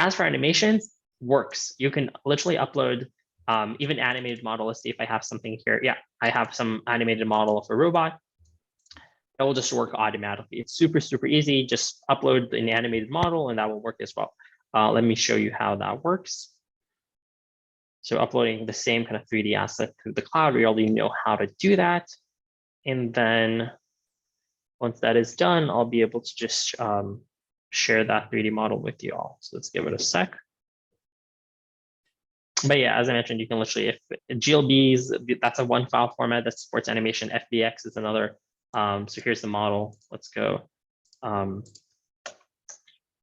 As for animations, works. You can literally upload even animated model. Let's see if I have something here. Yeah, I have some animated model of a robot. It will just work automatically. It's super, super easy. Just upload an animated model and that will work as well. Let me show you how that works. So uploading the same kind of 3D asset through the cloud, we already know how to do that. And then once that is done, I'll be able to just share that 3D model with you all. So let's give it a sec. But yeah, as I mentioned, you can literally, if GLBs, that's a one file format that supports animation. FBX is another. So here's the model. Let's go.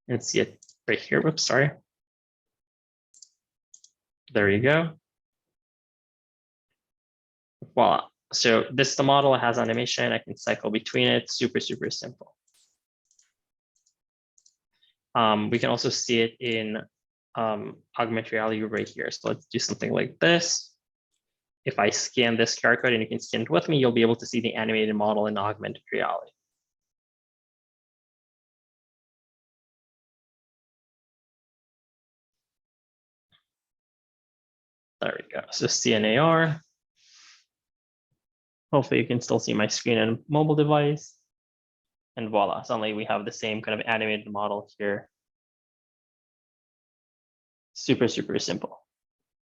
Let's see it right here. Whoops, sorry. There you go. Voila. So this is the model. It has animation. I can cycle between it. Super, super simple. We can also see it in augmented reality right here. So let's do something like this. If I scan this QR code and you can scan it with me, you'll be able to see the animated model in augmented reality. There we go. So CNAR. Hopefully you can still see my screen and mobile device. And voila, suddenly we have the same kind of animated model here. Super, super simple.